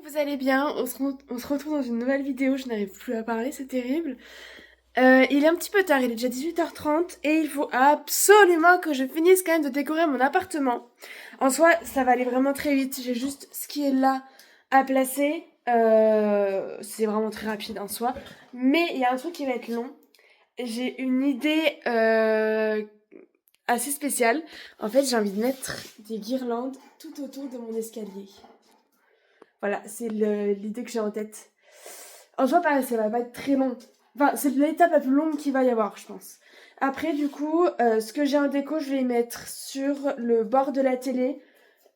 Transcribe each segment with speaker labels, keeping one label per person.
Speaker 1: Que vous allez bien, on se retrouve dans une nouvelle vidéo, je n'arrive plus à parler, c'est terrible. Il est un petit peu tard, il est déjà 18h30 et il faut absolument que je finisse quand même de décorer mon appartement. En soi, ça va aller vraiment très vite, j'ai juste ce qui est là à placer. C'est vraiment très rapide en soi. Mais il y a un truc qui va être long. J'ai une idée assez spéciale. En fait, j'ai envie de mettre des guirlandes tout autour de mon escalier. Voilà, c'est l'idée que j'ai en tête. En soi, pareil, ça va pas être très long. Enfin, c'est l'étape la plus longue qu'il va y avoir, je pense. Après, du coup, ce que j'ai en déco, je vais mettre sur le bord de la télé.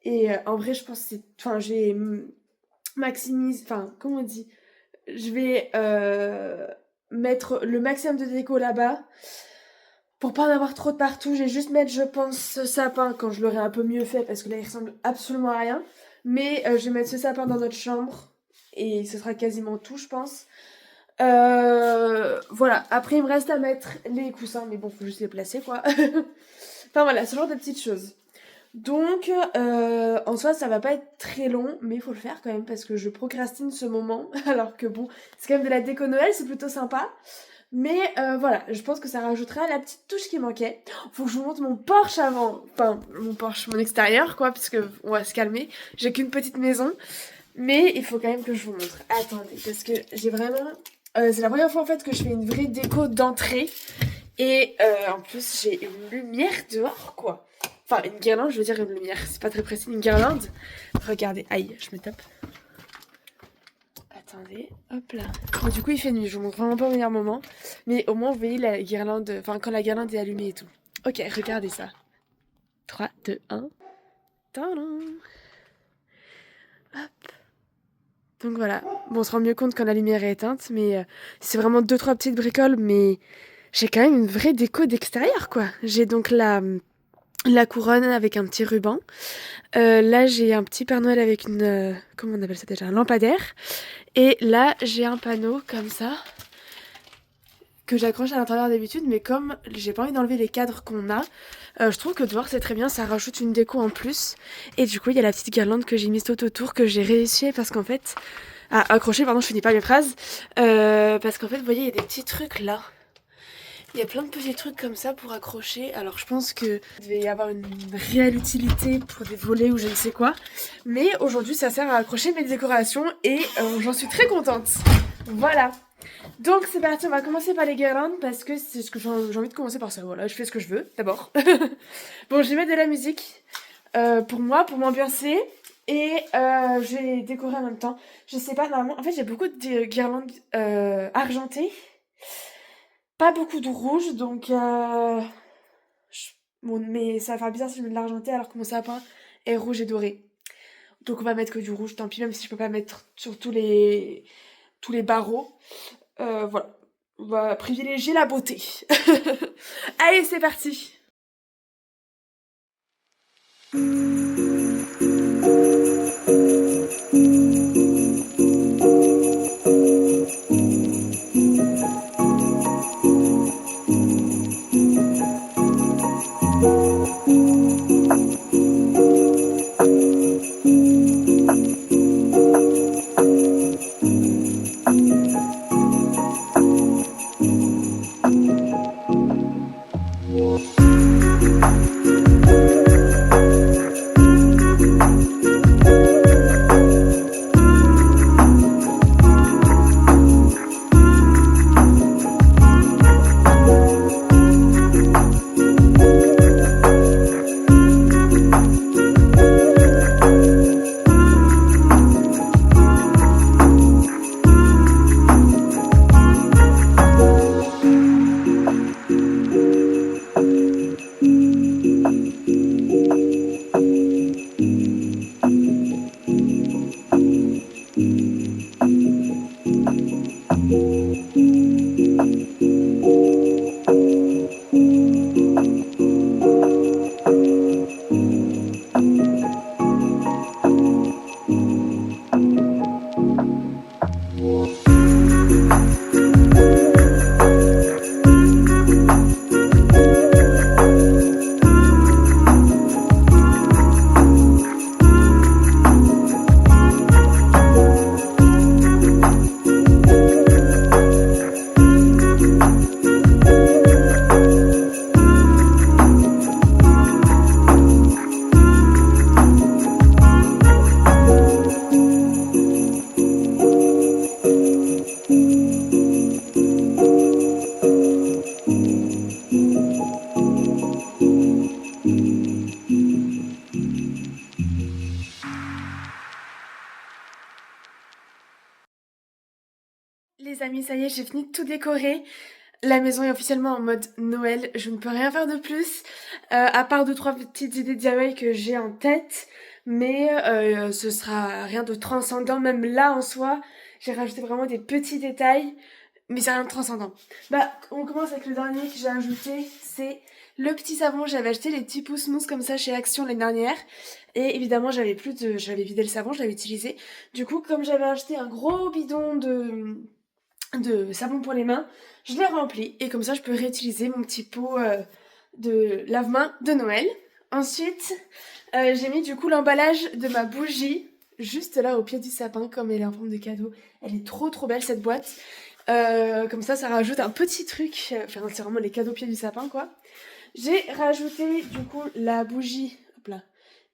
Speaker 1: Et en vrai, je pense que c'est... Enfin, j'ai maximise... Enfin, comment on dit? Je vais mettre le maximum de déco là-bas. Pour pas en avoir trop de partout, je vais juste mettre, je pense, ce sapin quand je l'aurai un peu mieux fait. Parce que là, il ressemble absolument à rien. Mais je vais mettre ce sapin dans notre chambre. Et ce sera quasiment tout, je pense. Voilà. Après, il me reste à mettre les coussins. Mais bon, faut juste les placer, quoi. Enfin, voilà, ce genre de petites choses. Donc, en soi, ça va pas être très long. Mais il faut le faire quand même. Parce que je procrastine ce moment. Alors que bon, c'est quand même de la déco Noël. C'est plutôt sympa. Mais voilà, je pense que ça rajoutera la petite touche qui manquait. Faut que je vous montre mon Porsche avant. Enfin, mon Porsche, mon extérieur, quoi, parce que on va se calmer. J'ai qu'une petite maison. Mais il faut quand même que je vous montre. Attendez, parce que j'ai vraiment... c'est la première fois, en fait, que je fais une vraie déco d'entrée. Et en plus, j'ai une lumière dehors, quoi. Enfin, une guirlande, je veux dire une lumière. C'est pas très précis, une guirlande. Regardez, aïe, je me tape. Attendez, hop là. Bon, du coup, il fait nuit, je vous montre vraiment pas au meilleur moment. Mais au moins, vous voyez la guirlande, enfin, quand la guirlande est allumée et tout. Ok, regardez ça. 3, 2, 1. Tadam. Hop. Donc voilà. Bon, on se rend mieux compte quand la lumière est éteinte, mais c'est vraiment 2-3 petites bricoles, mais j'ai quand même une vraie déco d'extérieur, quoi. J'ai donc la couronne avec un petit ruban. Là, j'ai un petit Père Noël avec une... comment on appelle ça déjà? Un lampadaire. Et là, j'ai un panneau comme ça que j'accroche à l'intérieur d'habitude, mais comme j'ai pas envie d'enlever les cadres qu'on a, je trouve que dehors c'est très bien, ça rajoute une déco en plus. Et du coup, il y a la petite guirlande que j'ai mise tout autour, que j'ai réussi parce qu'en fait... Ah, accroché, pardon, je finis pas mes phrases. Parce qu'en fait, vous voyez, il y a des petits trucs là. Il y a plein de petits trucs comme ça pour accrocher. Alors je pense que il devait y avoir une réelle utilité pour des volets ou je ne sais quoi. Mais aujourd'hui ça sert à accrocher mes décorations et j'en suis très contente. Voilà. Donc c'est parti, on va commencer par les guirlandes parce que c'est ce que j'ai envie de commencer par ça. Voilà, je fais ce que je veux d'abord. Bon, je vais mettre de la musique pour moi, pour m'ambiancer. Et je vais décorer en même temps. Je sais pas, normalement, en fait j'ai beaucoup de guirlandes argentées. Pas beaucoup de rouge, donc bon, mais ça va faire bizarre si je mets de l'argenté alors que mon sapin est rouge et doré. Donc on va mettre que du rouge, tant pis, même si je peux pas mettre sur tous les barreaux. Voilà, on va privilégier la beauté. Allez, c'est parti. les amis, ça y est, j'ai fini de tout décorer. La maison est officiellement en mode Noël, je ne peux rien faire de plus, à part 2-3 petites idées DIY que j'ai en tête, mais ce sera rien de transcendant, même là en soi, j'ai rajouté vraiment des petits détails, mais c'est rien de transcendant. Bah, on commence avec le dernier que j'ai ajouté, c'est le petit savon. J'avais acheté les petits pouces mousse comme ça chez Action l'année dernière, et évidemment j'avais vidé le savon, je l'avais utilisé. Du coup, comme j'avais acheté un gros bidon de savon pour les mains, je l'ai rempli et comme ça je peux réutiliser mon petit pot de lave-main de Noël. Ensuite, j'ai mis du coup l'emballage de ma bougie juste là au pied du sapin comme elle est en forme de cadeau. Elle est trop trop belle cette boîte. Comme ça rajoute un petit truc. Enfin, c'est vraiment les cadeaux au pied du sapin quoi. J'ai rajouté du coup la bougie, hop là,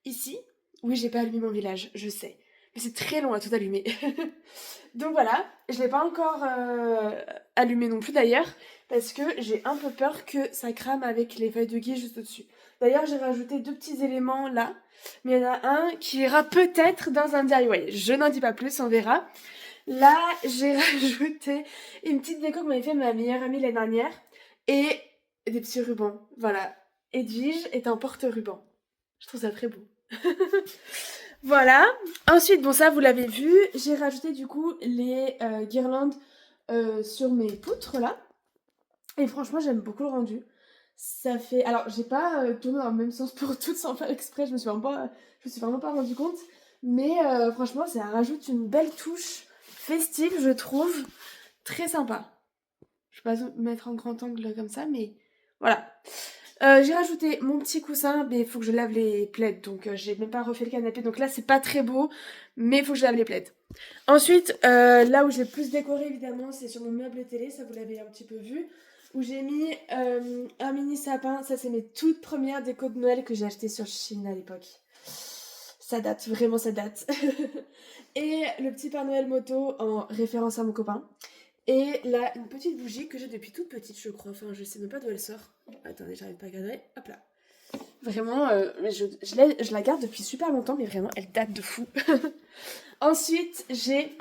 Speaker 1: ici. Oui, j'ai pas allumé mon village, je sais. Mais c'est très long à tout allumer. Donc voilà, je l'ai pas encore allumé non plus d'ailleurs, parce que j'ai un peu peur que ça crame avec les feuilles de gui juste au-dessus. D'ailleurs, j'ai rajouté 2 petits éléments là, mais il y en a un qui ira peut-être dans un DIY. Je n'en dis pas plus, on verra. Là, j'ai rajouté une petite déco que m'avait fait ma meilleure amie l'année dernière, et des petits rubans. Voilà, Edwige est un porte-ruban. Je trouve ça très beau. Voilà. Ensuite, bon ça vous l'avez vu, j'ai rajouté du coup les guirlandes sur mes poutres là. Et franchement j'aime beaucoup le rendu. Ça fait... Alors j'ai pas tourné dans le même sens pour toutes sans faire exprès, je me suis vraiment pas rendu compte. Mais franchement ça rajoute une belle touche festive je trouve. Très sympa. Je vais pas mettre en grand angle comme ça mais voilà. J'ai rajouté mon petit coussin, mais il faut que je lave les plaids, donc j'ai même pas refait le canapé, donc là c'est pas très beau, mais il faut que je lave les plaids. Ensuite, là où j'ai plus décoré évidemment, c'est sur mon meuble télé, ça vous l'avez un petit peu vu, où j'ai mis un mini sapin, ça c'est mes toutes premières décos de Noël que j'ai achetées sur Chine à l'époque. Ça date, vraiment ça date. Et le petit Père Noël moto en référence à mon copain. Et là, une petite bougie que j'ai depuis toute petite, je crois. Enfin, je sais même pas d'où elle sort. Attendez, j'arrive pas à regarder. Hop là. Vraiment, je la garde depuis super longtemps, mais vraiment, elle date de fou. Ensuite, j'ai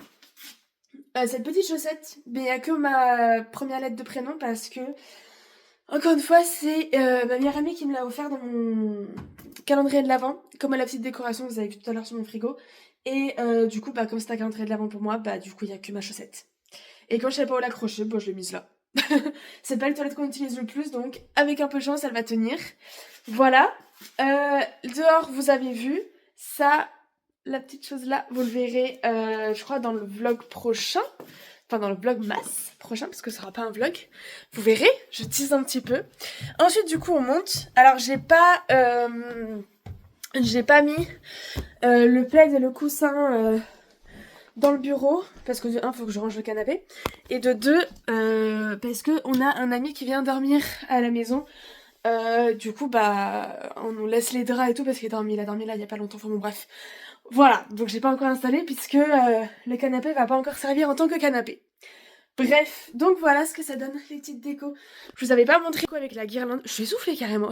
Speaker 1: cette petite chaussette, mais il n'y a que ma première lettre de prénom parce que, encore une fois, c'est ma meilleure amie qui me l'a offert dans mon calendrier de l'Avent, comme à la petite décoration que vous avez vu tout à l'heure sur mon frigo. Et du coup, bah, comme c'est un calendrier de l'Avent pour moi, bah, du coup, il n'y a que ma chaussette. Et quand je savais pas où l'accrocher, bah, je l'ai mise là. C'est pas le toilette qu'on utilise le plus, donc avec un peu de chance, elle va tenir. Voilà. Dehors, vous avez vu. Ça, la petite chose là, vous le verrez, je crois, dans le vlog prochain. Enfin, dans le vlog masse prochain, parce que ce sera pas un vlog. Vous verrez, je tease un petit peu. Ensuite, du coup, on monte. Alors, j'ai pas mis le plaid et le coussin dans le bureau, parce que de un, faut que je range le canapé, et de deux, parce que on a un ami qui vient dormir à la maison. Du coup, bah, on nous laisse les draps et tout, parce qu'il il a dormi là il y a pas longtemps, enfin bon, bref. Voilà, donc j'ai pas encore installé, puisque le canapé va pas encore servir en tant que canapé. Bref, donc voilà ce que ça donne, les petites décos. Je vous avais pas montré quoi avec la guirlande, je suis essoufflée carrément.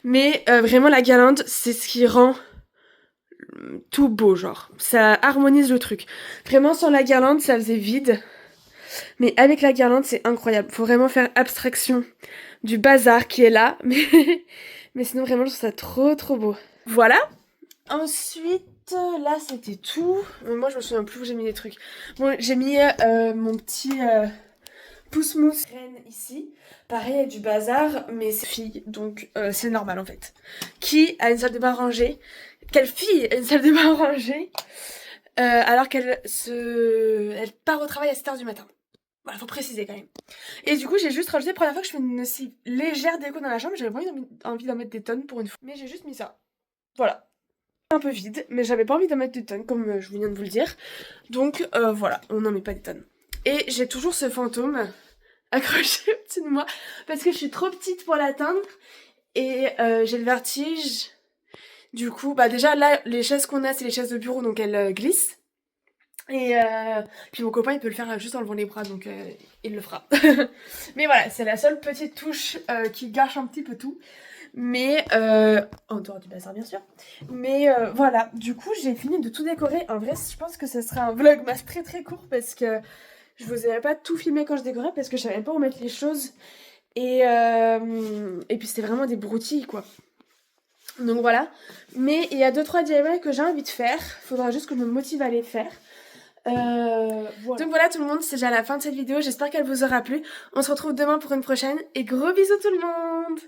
Speaker 1: Mais vraiment, la guirlande, c'est ce qui rend tout beau, genre. Ça harmonise le truc. Vraiment, sans la guirlande, ça faisait vide. Mais avec la guirlande, c'est incroyable. Faut vraiment faire abstraction du bazar qui est là. Mais sinon, vraiment, je trouve ça trop, trop beau. Voilà. Ensuite, là, c'était tout. Moi, je me souviens plus où j'ai mis les trucs. Bon, j'ai mis mon petit pouce-mousse reine ici. Pareil, il y a du bazar, mais c'est fille, donc c'est normal, en fait. Qui a une salle de bain rangée? Quelle fille a une salle de bain rangée alors qu'elle elle part au travail à 7h du matin? Voilà, faut préciser quand même. Et du coup, j'ai juste rajouté, la première fois que je fais une aussi légère déco dans la chambre, j'avais pas envie d'en mettre des tonnes pour une fois. Mais j'ai juste mis ça. Voilà. Un peu vide, mais j'avais pas envie d'en mettre des tonnes, comme je viens de vous le dire. Donc voilà, on n'en met pas des tonnes. Et j'ai toujours ce fantôme accroché au-dessus de moi, parce que je suis trop petite pour l'atteindre. Et j'ai le vertige. Du coup, bah déjà là, les chaises qu'on a, c'est les chaises de bureau, donc elles glissent. Et puis mon copain il peut le faire juste en levant les bras, donc il le fera. Mais voilà, c'est la seule petite touche qui gâche un petit peu tout. Mais en dehors du bazar bien sûr. Mais voilà, du coup j'ai fini de tout décorer. En vrai je pense que ce sera un vlog masse très très court parce que Je vous avais pas tout filmé quand je décorais parce que je savais pas où mettre les choses. Et puis c'était vraiment des broutilles quoi. Donc voilà. Mais il y a 2-3 DIY que j'ai envie de faire. Faudra juste que je me motive à les faire. Voilà. Donc voilà tout le monde, c'est déjà la fin de cette vidéo. J'espère qu'elle vous aura plu. On se retrouve demain pour une prochaine. Et gros bisous tout le monde!